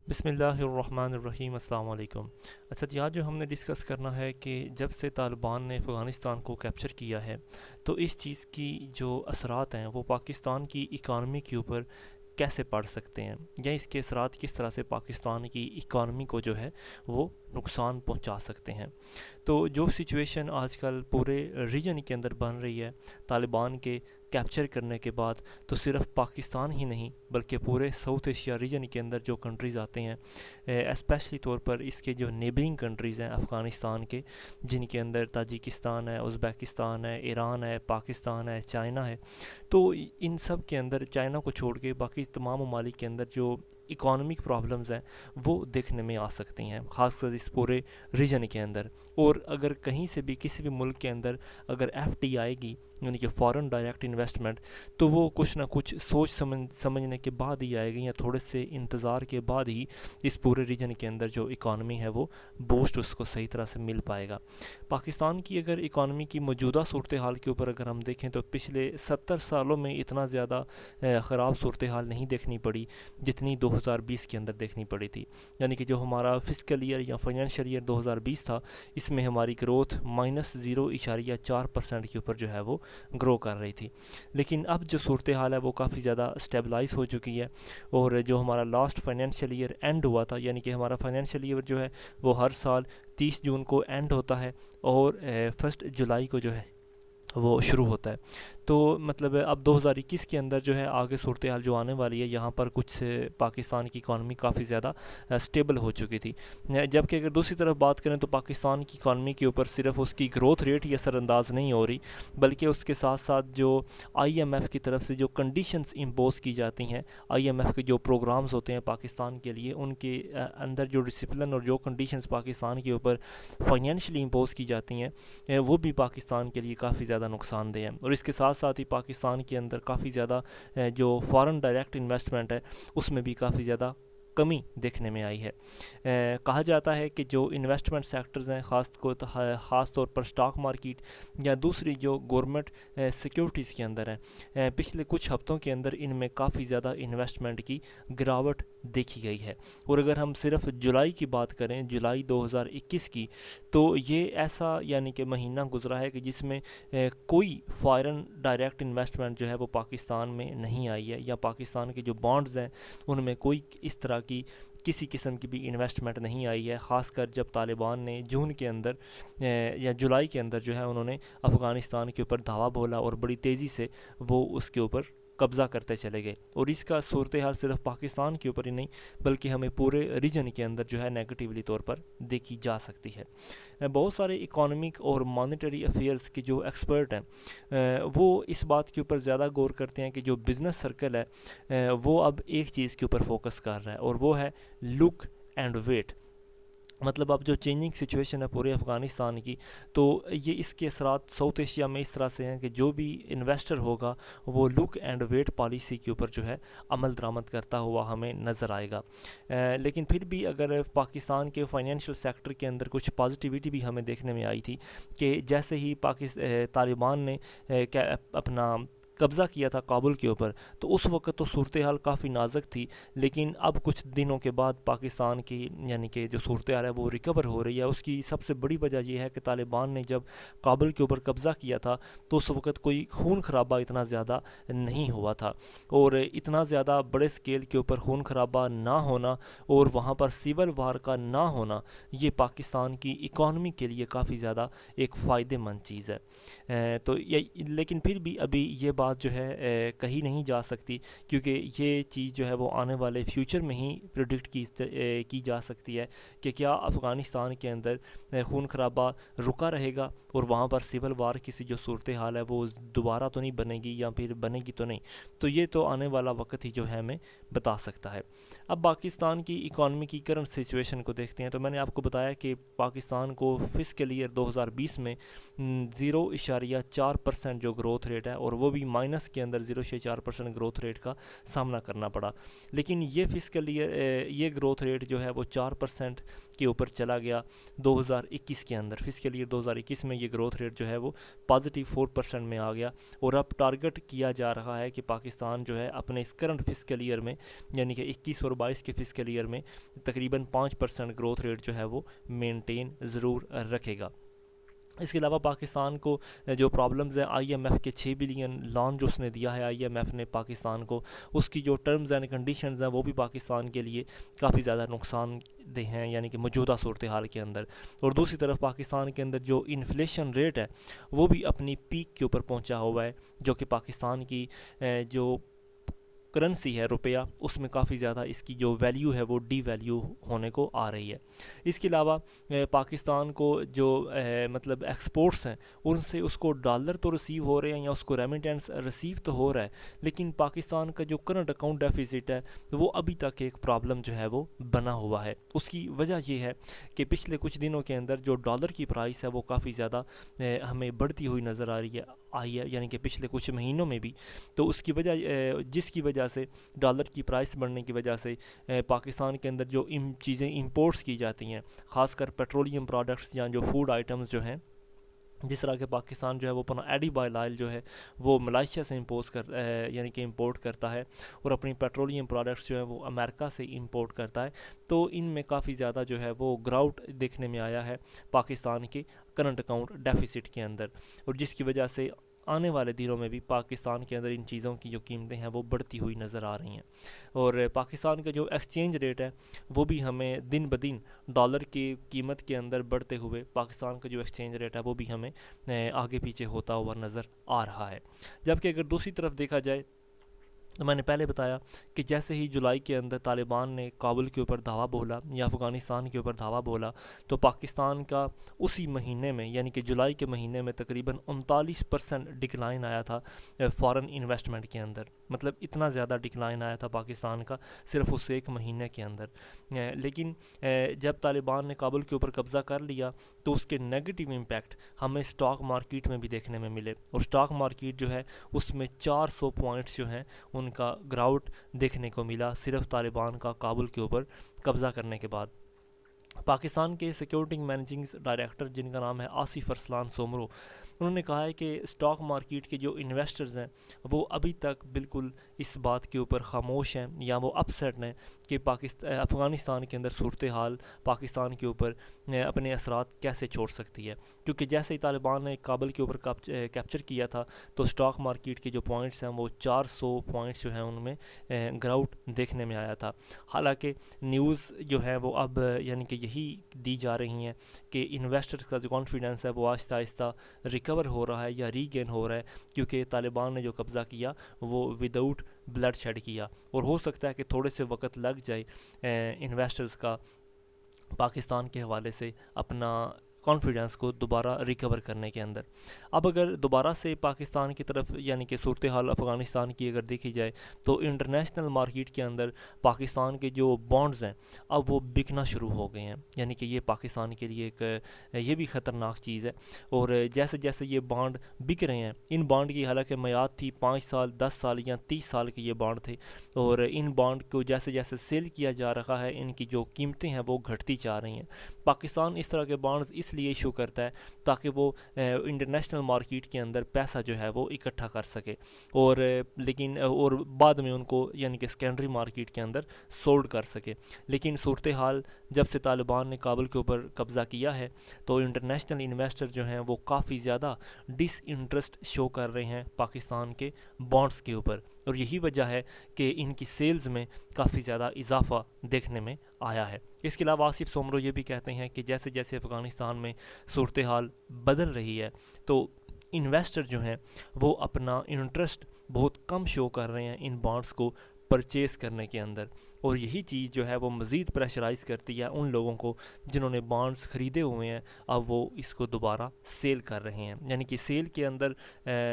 بسم اللہ الرحمن الرحیم، السلام علیکم۔ اچھا جی، آج جو ہم نے ڈسکس کرنا ہے کہ جب سے طالبان نے افغانستان کو کیپچر کیا ہے تو اس چیز کی جو اثرات ہیں وہ پاکستان کی اکانومی کے اوپر کیسے پڑ سکتے ہیں، یا اس کے اثرات کس طرح سے پاکستان کی اکانومی کو جو ہے وہ نقصان پہنچا سکتے ہیں۔ تو جو سچویشن آج کل پورے ریجن کے اندر بن رہی ہے طالبان کے کیپچر کرنے کے بعد، تو صرف پاکستان ہی نہیں بلکہ پورے ساؤتھ ایشیا ریجن کے اندر جو کنٹریز آتے ہیں، اسپیشلی طور پر اس کے جو نیبرنگ کنٹریز ہیں افغانستان کے، جن کے اندر تاجکستان ہے، ازبیکستان ہے، ایران ہے، پاکستان ہے، چائنا ہے، تو ان سب کے اندر چائنا کو چھوڑ کے باقی تمام ممالک کے اندر جو اکانومک پرابلمز ہیں وہ دیکھنے میں آ سکتی ہیں، خاص کر اس پورے ریجن کے اندر۔ اور اگر کہیں سے بھی کسی بھی ملک کے اندر اگر ایف ڈی آئے گی، یعنی کہ فارن ڈائریکٹ انویسٹمنٹ، تو وہ کچھ نہ کچھ سوچ سمجھنے کے بعد ہی آئے گی، یا تھوڑے سے انتظار کے بعد ہی اس پورے ریجن کے اندر جو اکانومی ہے وہ بوسٹ اس کو صحیح طرح سے مل پائے گا۔ پاکستان کی اگر اکانومی کی موجودہ صورتحال کے اوپر اگر ہم دیکھیں تو پچھلے 70 سالوں میں اتنا زیادہ خراب صورتحال نہیں دیکھنی پڑی جتنی 2020 کے اندر دیکھنی پڑی تھی۔ یعنی کہ جو ہمارا فسکل ایئر یا فائنینشیل ایئر 2020 تھا، اس میں ہماری گروتھ -0.4% کے اوپر جو ہے وہ گرو کر رہی تھی، لیکن اب جو صورتحال ہے وہ کافی زیادہ اسٹیبلائز ہو چکی ہے۔ اور جو ہمارا لاسٹ فائنینشیل ایئر اینڈ ہوا تھا، یعنی کہ ہمارا فائنینشیل ایئر جو ہے وہ ہر سال 30 جون کو اینڈ ہوتا ہے اور 1 جولائی کو جو ہے وہ شروع ہوتا ہے۔ تو مطلب اب 2021 کے اندر جو ہے آگے صورتحال جو آنے والی ہے، یہاں پر کچھ پاکستان کی اکانومی کافی زیادہ سٹیبل ہو چکی تھی، جبکہ اگر دوسری طرف بات کریں تو پاکستان کی اکانومی کے اوپر صرف اس کی گروتھ ریٹ ہی اثر انداز نہیں ہو رہی، بلکہ اس کے ساتھ ساتھ جو آئی ایم ایف کی طرف سے جو کنڈیشنز امپوز کی جاتی ہیں، آئی ایم ایف کے جو پروگرامز ہوتے ہیں پاکستان کے لیے، ان کے اندر جو ڈسپلن اور جو کنڈیشنز پاکستان کے اوپر فائنینشلی امپوز کی جاتی ہیں، وہ بھی پاکستان کے لیے کافی زیادہ نقصان دہ ہیں۔ اور اس کے ساتھ ہی پاکستان کے اندر کافی زیادہ جو فارن ڈائریکٹ انویسٹمنٹ ہے اس میں بھی کافی زیادہ کمی دیکھنے میں آئی ہے۔ کہا جاتا ہے کہ جو انویسٹمنٹ سیکٹرز ہیں، خاص طور پر سٹاک مارکیٹ یا دوسری جو گورنمنٹ سیکیورٹیز کے اندر ہیں، پچھلے کچھ ہفتوں کے اندر ان میں کافی زیادہ انویسٹمنٹ کی گراوٹ دیکھی گئی ہے۔ اور اگر ہم صرف جولائی کی بات کریں، جولائی 2021 کی، تو یہ ایسا یعنی کہ مہینہ گزرا ہے کہ جس میں کوئی فارن ڈائریکٹ انویسٹمنٹ جو ہے وہ پاکستان میں نہیں آئی ہے، یا پاکستان کے جو بانڈز ہیں ان میں کوئی اس طرح کی کسی قسم کی بھی انویسٹمنٹ نہیں آئی ہے، خاص کر جب طالبان نے جون کے اندر یا جولائی کے اندر جو ہے انہوں نے افغانستان کے اوپر دھاوا بولا اور بڑی تیزی سے وہ اس کے اوپر قبضہ کرتے چلے گئے۔ اور اس کا صورتحال صرف پاکستان کے اوپر ہی نہیں بلکہ ہمیں پورے ریجن کے اندر جو ہے نیگیٹیولی طور پر دیکھی جا سکتی ہے۔ بہت سارے اکانومک اور مانیٹری افیئرز کے جو ایکسپرٹ ہیں وہ اس بات کے اوپر زیادہ غور کرتے ہیں کہ جو بزنس سرکل ہے وہ اب ایک چیز کے اوپر فوکس کر رہا ہے، اور وہ ہے لک اینڈ ویٹ۔ مطلب اب جو چینجنگ سچویشن ہے پورے افغانستان کی، تو یہ اس کے اثرات ساؤتھ ایشیا میں اس طرح سے ہیں کہ جو بھی انویسٹر ہوگا وہ لک اینڈ ویٹ پالیسی کے اوپر جو ہے عمل درآمد کرتا ہوا ہمیں نظر آئے گا۔ لیکن پھر بھی اگر پاکستان کے فائنینشیل سیکٹر کے اندر کچھ پازیٹیوٹی بھی ہمیں دیکھنے میں آئی تھی کہ جیسے ہی طالبان نے اپنا قبضہ کیا تھا کابل کے اوپر، تو اس وقت تو صورتحال کافی نازک تھی، لیکن اب کچھ دنوں کے بعد پاکستان کی یعنی کہ جو صورتحال ہے وہ ریکور ہو رہی ہے۔ اس کی سب سے بڑی وجہ یہ ہے کہ طالبان نے جب کابل کے اوپر قبضہ کیا تھا تو اس وقت کوئی خون خرابہ اتنا زیادہ نہیں ہوا تھا، اور اتنا زیادہ بڑے سکیل کے اوپر خون خرابہ نہ ہونا اور وہاں پر سیول وار کا نہ ہونا، یہ پاکستان کی اکانومی کے لیے کافی زیادہ ایک فائدہ مند چیز ہے۔ لیکن پھر بھی ابھی یہ بات جو ہے کہی نہیں جا سکتی، کیونکہ یہ چیز جو ہے وہ آنے والے فیوچر میں ہی پریڈکٹ کی جا سکتی ہے کہ کیا افغانستان کے اندر خون خرابہ رکا رہے گا اور وہاں پر سول وار کی جو صورتحال ہے وہ دوبارہ تو نہیں بنے گی، یا پھر بنے گی تو نہیں۔ تو یہ تو آنے والا وقت ہی جو ہے ہمیں بتا سکتا ہے۔ اب پاکستان کی اکانومی کی کرنٹ سچویشن کو دیکھتے ہیں، تو میں نے آپ کو بتایا کہ پاکستان کو فسکل ایئر 2020 میں 0.4% جو گروتھ ریٹ ہے، اور وہ بھی مائنس کے اندر 0.4% گروتھ ریٹ کا سامنا کرنا پڑا. لیکن یہ فسکل ایئر یہ گروتھ ریٹ جو ہے وہ 4% کے اوپر چلا گیا 2021 کے اندر. فسکل ایئر 2021 میں یہ گروتھ ریٹ جو ہے وہ پازیٹیو 4% میں آ گیا, اور اب ٹارگٹ کیا جا رہا ہے کہ پاکستان جو ہے اپنے اس کرنٹ فسکل ایئر میں یعنی کہ 21 اور 22 کے فسکل ایئر میں تقریباً 5% گروتھ ریٹ جو ہے وہ مینٹین ضرور رکھے گا. اس کے علاوہ پاکستان کو جو پرابلمز ہیں, آئی ایم ایف کے 6 بلین لون جو اس نے دیا ہے آئی ایم ایف نے پاکستان کو, اس کی جو ٹرمز اینڈ کنڈیشنز ہیں وہ بھی پاکستان کے لیے کافی زیادہ نقصان دہ ہیں, یعنی کہ موجودہ صورتحال کے اندر. اور دوسری طرف پاکستان کے اندر جو انفلیشن ریٹ ہے وہ بھی اپنی پیک کے اوپر پہنچا ہوا ہے, جو کہ پاکستان کی جو کرنسی ہے روپیہ, اس میں کافی زیادہ اس کی جو ویلیو ہے وہ ڈی ویلیو ہونے کو آ رہی ہے. اس کے علاوہ پاکستان کو جو مطلب ایکسپورٹس ہیں ان سے اس کو ڈالر تو ریسیو ہو رہے ہیں یا اس کو ریمیٹنس ریسیو تو ہو رہا ہے, لیکن پاکستان کا جو کرنٹ اکاؤنٹ ڈیفیسٹ ہے وہ ابھی تک ایک پرابلم جو ہے وہ بنا ہوا ہے. اس کی وجہ یہ ہے کہ پچھلے کچھ دنوں کے اندر جو ڈالر کی پرائس ہے وہ کافی زیادہ ہمیں بڑھتی ہوئی نظر آئی ہے, یعنی کہ پچھلے کچھ مہینوں میں بھی. تو اس کی وجہ جس کی وجہ سے ڈالر کی پرائس بڑھنے کی وجہ سے پاکستان کے اندر جو چیزیں امپورٹس کی جاتی ہیں, خاص کر پیٹرولیم پروڈکٹس یا جو فوڈ آئٹمز جو ہیں, جس طرح کہ پاکستان جو ہے وہ اپنا ایڈیبل آئل جو ہے وہ ملائیشیا سے یعنی کہ امپورٹ کرتا ہے, اور اپنی پیٹرولیم پروڈکٹس جو ہیں وہ امریکہ سے امپورٹ کرتا ہے. تو ان میں کافی زیادہ جو ہے وہ گراؤٹ دیکھنے میں آیا ہے پاکستان کے کرنٹ اکاؤنٹ ڈیفیسٹ کے اندر, اور جس کی وجہ سے آنے والے دنوں میں بھی پاکستان کے اندر ان چیزوں کی جو قیمتیں ہیں وہ بڑھتی ہوئی نظر آ رہی ہیں. اور پاکستان کا جو ایکسچینج ریٹ ہے وہ بھی ہمیں دن بدن ڈالر کی قیمت کے اندر بڑھتے ہوئے پاکستان کا جو ایکسچینج ریٹ ہے وہ بھی ہمیں آگے پیچھے ہوتا ہوا نظر آ رہا ہے. جبکہ اگر دوسری طرف دیکھا جائے تو میں نے پہلے بتایا کہ جیسے ہی جولائی کے اندر طالبان نے کابل کے اوپر دھاوا بولا یا افغانستان کے اوپر دھاوا بولا, تو پاکستان کا اسی مہینے میں یعنی کہ جولائی کے مہینے میں تقریباً 39% ڈکلائن آیا تھا فارن انویسٹمنٹ کے اندر. مطلب اتنا زیادہ ڈکلائن آیا تھا پاکستان کا صرف اس ایک مہینے کے اندر. لیکن جب طالبان نے کابل کے اوپر قبضہ کر لیا تو اس کے نیگیٹو امپیکٹ ہمیں اسٹاک مارکیٹ میں بھی دیکھنے میں ملے, اور اسٹاک مارکیٹ جو ہے اس میں 400 پوائنٹس جو ہیں ان کا گراؤٹ دیکھنے کو ملا صرف طالبان کا کابل کے اوپر قبضہ کرنے کے بعد. پاکستان کے سیکیورٹی مینیجنگ ڈائریکٹر جن کا نام ہے آصف ارسلان سومرو, انہوں نے کہا ہے کہ اسٹاک مارکیٹ کے جو انویسٹرز ہیں وہ ابھی تک بالکل اس بات کے اوپر خاموش ہیں یا وہ اپسیٹ ہیں کہ افغانستان کے اندر صورتحال پاکستان کے اوپر اپنے اثرات کیسے چھوڑ سکتی ہے, کیونکہ جیسے ہی طالبان نے کابل کے اوپر کیپچر کیا تھا تو اسٹاک مارکیٹ کے جو پوائنٹس ہیں وہ 400 پوائنٹس جو ہیں ان میں گراؤٹ دیکھنے میں آیا تھا. حالانکہ نیوز جو ہے وہ اب یعنی کہ یہی دی جا رہی ہیں کہ انویسٹر کا جو کانفیڈنس ہے وہ آہستہ آہستہ ریکور ہو رہا ہے یا ری گین ہو رہا ہے, کیونکہ طالبان نے جو قبضہ کیا وہ وداؤٹ بلڈ شیڈ کیا, اور ہو سکتا ہے کہ تھوڑے سے وقت لگ جائے انویسٹرز کا پاکستان کے حوالے سے اپنا کانفیڈنس کو دوبارہ ریکور کرنے کے اندر. اب اگر دوبارہ سے پاکستان کی طرف یعنی کہ صورتحال افغانستان کی اگر دیکھی جائے تو انٹرنیشنل مارکیٹ کے اندر پاکستان کے جو بانڈز ہیں اب وہ بکنا شروع ہو گئے ہیں, یعنی کہ یہ پاکستان کے لیے ایک یہ بھی خطرناک چیز ہے. اور جیسے جیسے یہ بانڈ بک رہے ہیں, ان بانڈ کی حالانکہ میعاد تھی 5 سال 10 سال یا 30 سال کے یہ بانڈ تھے, اور ان بانڈ کو جیسے جیسے سیل کیا جا رہا ہے ان کی جو قیمتیں ہیں وہ گھٹتی جا رہی ہیں. پاکستان اس طرح کے بانڈز اس لیے ایشو کرتا ہے تاکہ وہ انٹرنیشنل مارکیٹ کے اندر پیسہ جو ہے وہ اکٹھا کر سکے, اور لیکن اور بعد میں ان کو یعنی کہ سیکنڈری مارکیٹ کے اندر سولڈ کر سکے. لیکن صورتحال جب سے طالبان نے کابل کے اوپر قبضہ کیا ہے تو انٹرنیشنل انویسٹر جو ہیں وہ کافی زیادہ ڈس انٹرسٹ شو کر رہے ہیں پاکستان کے بانڈز کے اوپر, اور یہی وجہ ہے کہ ان کی سیلز میں کافی زیادہ اضافہ دیکھنے میں آیا ہے. اس کے علاوہ آصف سومرو یہ بھی کہتے ہیں کہ جیسے جیسے افغانستان میں صورتحال بدل رہی ہے تو انویسٹر جو ہیں وہ اپنا انٹرسٹ بہت کم شو کر رہے ہیں ان بانڈز کو پرچیز کرنے کے اندر, اور یہی چیز جو ہے وہ مزید پریشرائز کرتی ہے ان لوگوں کو جنہوں نے بانڈز خریدے ہوئے ہیں, اب وہ اس کو دوبارہ سیل کر رہے ہیں. یعنی کہ سیل کے اندر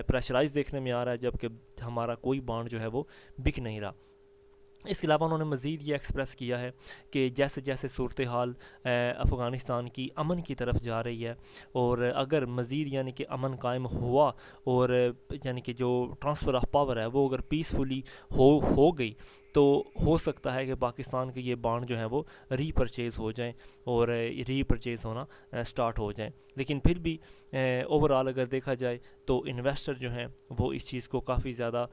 پریشرائز دیکھنے میں آ رہا ہے, جبکہ ہمارا کوئی بانڈ جو ہے وہ بک نہیں رہا. اس کے علاوہ انہوں نے مزید یہ ایکسپریس کیا ہے کہ جیسے جیسے صورتحال افغانستان کی امن کی طرف جا رہی ہے، اور اگر مزید یعنی کہ امن قائم ہوا، اور یعنی کہ جو ٹرانسفر آف پاور ہے وہ اگر پیسفلی ہو گئی، تو ہو سکتا ہے کہ پاکستان کے یہ بانڈ جو ہیں وہ ری پرچیز ہو جائیں، اور ری پرچیز ہونا سٹارٹ ہو جائیں۔ لیکن پھر بھی اوورآل اگر دیکھا جائے تو انویسٹر جو ہیں وہ اس چیز کو کافی زیادہ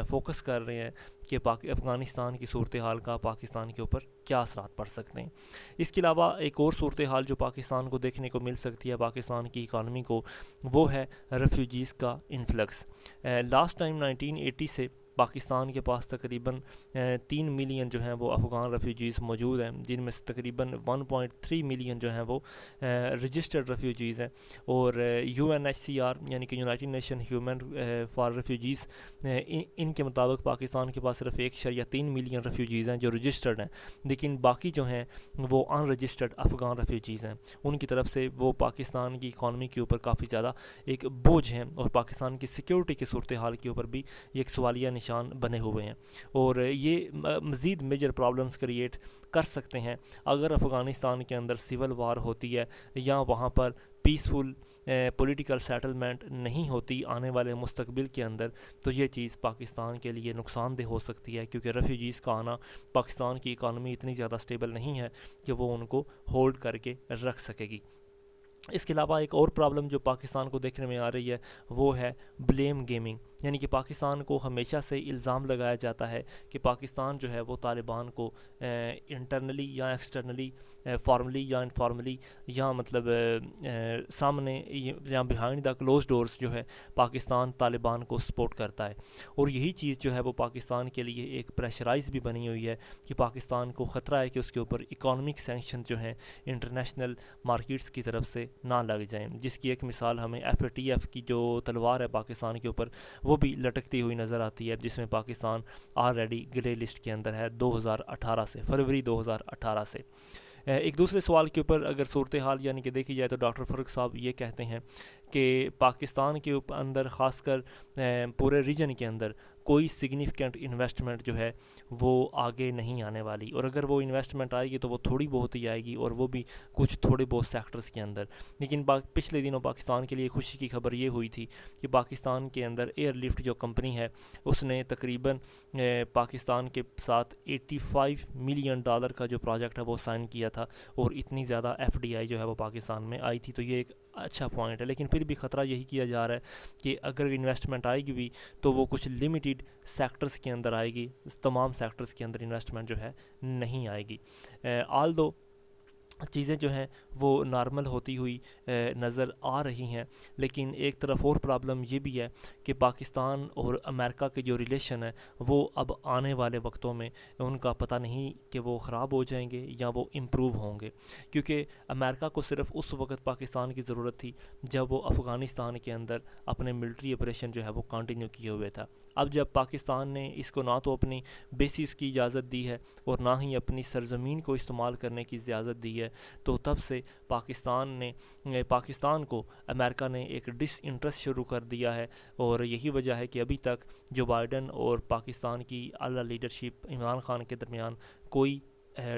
فوکس کر رہے ہیں کہ افغانستان کی صورتحال کا پاکستان کے اوپر کیا اثرات پڑ سکتے ہیں۔ اس کے علاوہ ایک اور صورتحال جو پاکستان کو دیکھنے کو مل سکتی ہے، پاکستان کی اکانومی کو، وہ ہے ریفیوجیز کا انفلکس۔ لاسٹ ٹائم 1980 سے پاکستان کے پاس تقریباً 3 ملین جو ہیں وہ افغان ریفیوجیز موجود ہیں، جن میں سے تقریباً 1.3 ملین جو ہیں وہ رجسٹرڈ ریفیوجیز ہیں، اور UNHCR یعنی کہ united nation human for refugees, ان کے مطابق پاکستان کے پاس صرف 1.3 ملین ریفیوجیز ہیں جو رجسٹرڈ ہیں، لیکن باقی جو ہیں وہ ان رجسٹرڈ افغان ریفیوجیز ہیں۔ ان کی طرف سے وہ پاکستان کی اکانومی کے اوپر کافی زیادہ ایک بوجھ ہیں، اور پاکستان کی سیکیورٹی کی صورتحال کے اوپر بھی یہ ایک سوالیہ نشان بنے ہوئے ہیں، اور یہ مزید میجر پرابلمز کریٹ کر سکتے ہیں اگر افغانستان کے اندر سول وار ہوتی ہے، یا وہاں پر پیسفل پولیٹیکل سیٹلمنٹ نہیں ہوتی آنے والے مستقبل کے اندر، تو یہ چیز پاکستان کے لیے نقصان دہ ہو سکتی ہے، کیونکہ ریفیوجیز کا آنا پاکستان کی اکانومی اتنی زیادہ سٹیبل نہیں ہے کہ وہ ان کو ہولڈ کر کے رکھ سکے گی۔ اس کے علاوہ ایک اور پرابلم جو پاکستان کو دیکھنے میں آ رہی ہے وہ ہے بلیم گیمنگ، یعنی کہ پاکستان کو ہمیشہ سے الزام لگایا جاتا ہے کہ پاکستان جو ہے وہ طالبان کو انٹرنلی یا ایکسٹرنلی، فارملی یا انفارملی، یا مطلب سامنے یا بیہائنڈ دا کلوز ڈورز جو ہے پاکستان طالبان کو سپورٹ کرتا ہے، اور یہی چیز جو ہے وہ پاکستان کے لیے ایک پریشرائز بھی بنی ہوئی ہے کہ پاکستان کو خطرہ ہے کہ اس کے اوپر اکانومک سینکشن جو ہیں انٹرنیشنل مارکیٹس کی طرف سے نہ لگ جائیں، جس کی ایک مثال ہمیں FATF کی جو تلوار ہے پاکستان کے اوپر وہ بھی لٹکتی ہوئی نظر آتی ہے، جس میں پاکستان آلریڈی گرے لسٹ کے اندر ہے 2018 سے، فروری 2018 سے۔ ایک دوسرے سوال کے اوپر اگر صورتحال یعنی کہ دیکھی جائے تو ڈاکٹر فاروق صاحب یہ کہتے ہیں کہ پاکستان کے اندر خاص کر پورے ریجن کے اندر کوئی سگنیفیکنٹ انویسٹمنٹ جو ہے وہ آگے نہیں آنے والی، اور اگر وہ انویسٹمنٹ آئے گی تو وہ تھوڑی بہت ہی آئے گی، اور وہ بھی کچھ تھوڑے بہت سیکٹرز کے اندر۔ لیکن پچھلے دنوں پاکستان کے لیے خوشی کی خبر یہ ہوئی تھی کہ پاکستان کے اندر ایئر لفٹ جو کمپنی ہے اس نے تقریباً پاکستان کے ساتھ $85 ملین کا جو پروجیکٹ ہے وہ سائن کیا تھا، اور اتنی زیادہ FDI جو ہے وہ پاکستان میں آئی تھی، تو یہ ایک اچھا پوائنٹ ہے۔ لیکن پھر بھی خطرہ یہی کیا جا رہا ہے کہ اگر انویسٹمنٹ آئے گی بھی تو وہ کچھ لمیٹیڈ سیکٹرز کے اندر آئے گی، تمام سیکٹرز کے اندر انویسٹمنٹ جو ہے نہیں آئے گی۔ آلدو چیزیں جو ہیں وہ نارمل ہوتی ہوئی نظر آ رہی ہیں، لیکن ایک طرف اور پرابلم یہ بھی ہے کہ پاکستان اور امریکہ کے جو ریلیشن ہے وہ اب آنے والے وقتوں میں ان کا پتہ نہیں کہ وہ خراب ہو جائیں گے یا وہ امپروو ہوں گے، کیونکہ امریکہ کو صرف اس وقت پاکستان کی ضرورت تھی جب وہ افغانستان کے اندر اپنے ملٹری آپریشن جو ہے وہ کنٹینیو کیے ہوئے تھا۔ اب جب پاکستان نے اس کو نہ تو اپنی بیسز کی اجازت دی ہے اور نہ ہی اپنی سرزمین کو استعمال کرنے کی اجازت دی ہے، تو تب سے پاکستان کو امریکہ نے ایک ڈس انٹرسٹ شروع کر دیا ہے، اور یہی وجہ ہے کہ ابھی تک جو بائیڈن اور پاکستان کی اعلیٰ لیڈرشپ عمران خان کے درمیان کوئی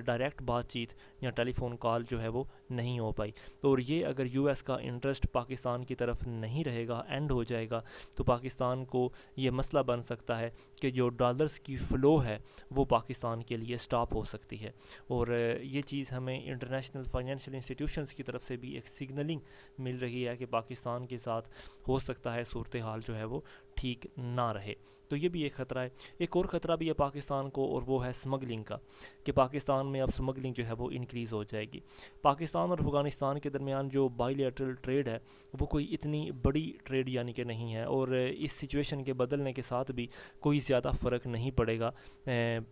ڈائریکٹ بات چیت یا ٹیلی فون کال جو ہے وہ نہیں ہو پائی، اور یہ اگر US کا انٹرسٹ پاکستان کی طرف نہیں رہے گا، اینڈ ہو جائے گا، تو پاکستان کو یہ مسئلہ بن سکتا ہے کہ جو ڈالرز کی فلو ہے وہ پاکستان کے لیے سٹاپ ہو سکتی ہے، اور یہ چیز ہمیں انٹرنیشنل فائنینشیل انسٹیٹیوشنز کی طرف سے بھی ایک سگنلنگ مل رہی ہے کہ پاکستان کے ساتھ ہو سکتا ہے صورتحال جو ہے وہ ٹھیک نہ رہے، تو یہ بھی ایک خطرہ ہے۔ ایک اور خطرہ بھی ہے پاکستان کو، اور وہ ہے سمگلنگ کا، کہ پاکستان میں اب سمگلنگ جو ہے وہ انکریز ہو جائے گی۔ پاکستان اور افغانستان کے درمیان جو بائی لیٹرل ٹریڈ ہے وہ کوئی اتنی بڑی ٹریڈ یعنی کہ نہیں ہے، اور اس سچویشن کے بدلنے کے ساتھ بھی کوئی زیادہ فرق نہیں پڑے گا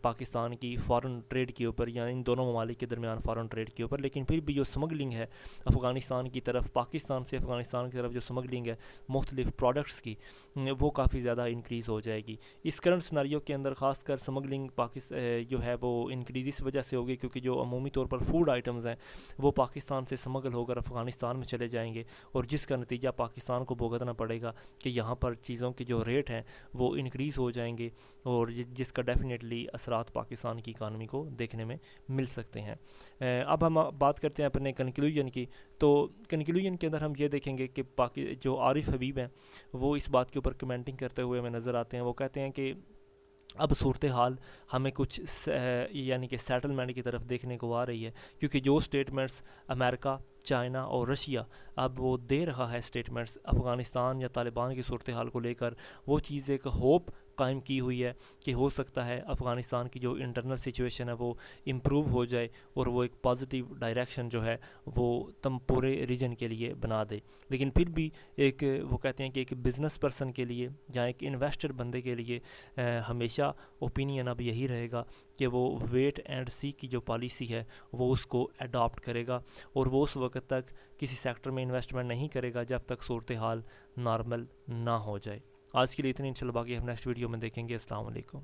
پاکستان کی فارن ٹریڈ کے اوپر یا ان دونوں ممالک کے درمیان فارن ٹریڈ کے اوپر، لیکن پھر بھی جو سمگلنگ ہے افغانستان کی طرف، پاکستان سے افغانستان کی طرف جو سمگلنگ ہے مختلف پروڈکٹس کی، وہ کافی زیادہ انکریز ہو جائے گی۔ گی. اس کرنٹ سناریو کے اندر خاص کر سمگلنگ جو ہے وہ انکریز اس وجہ سے ہوگی کیونکہ جو عمومی طور پر فوڈ آئٹمز ہیں وہ پاکستان سے سمگل ہو کر افغانستان میں چلے جائیں گے, اور جس کا نتیجہ پاکستان کو بھگتنا پڑے گا کہ یہاں پر چیزوں کے جو ریٹ ہیں وہ انکریز ہو جائیں گے, اور جس کا ڈیفینیٹلی اثرات پاکستان کی اکانومی کو دیکھنے میں مل سکتے ہیں. اب ہم بات کرتے ہیں اپنے کنکلوژن کی. تو کنکلوژن کے اندر ہم یہ دیکھیں گے کہ جو عارف حبیب ہیں وہ اس بات کے اوپر کمنٹنگ کرتے ہوئے ہمیں نظر آتے ہیں. وہ کہتے ہیں کہ اب صورتحال ہمیں کچھ یعنی کہ سیٹلمنٹ کی طرف دیکھنے کو آ رہی ہے, کیونکہ جو سٹیٹمنٹس امریکہ, چائنا اور رشیا اب وہ دے رہا ہے سٹیٹمنٹس افغانستان یا طالبان کی صورتحال کو لے کر, وہ چیز ایک ہوپ قائم کی ہوئی ہے کہ ہو سکتا ہے افغانستان کی جو انٹرنل سچویشن ہے وہ امپروو ہو جائے اور وہ ایک پازیٹیو ڈائریکشن جو ہے وہ پورے ریجن کے لیے بنا دے. لیکن پھر بھی وہ کہتے ہیں کہ ایک بزنس پرسن کے لیے یا ایک انویسٹر بندے کے لیے ہمیشہ اوپینین اب یہی رہے گا کہ وہ ویٹ اینڈ سی کی جو پالیسی ہے وہ اس کو اڈاپٹ کرے گا, اور وہ اس وقت تک کسی سیکٹر میں انویسٹمنٹ نہیں کرے گا جب تک صورتحال نارمل نہ ہو جائے. آج کے لیے اتنی, انشاءاللہ باقی ہم نیکسٹ ویڈیو میں دیکھیں گے. السلام علیکم.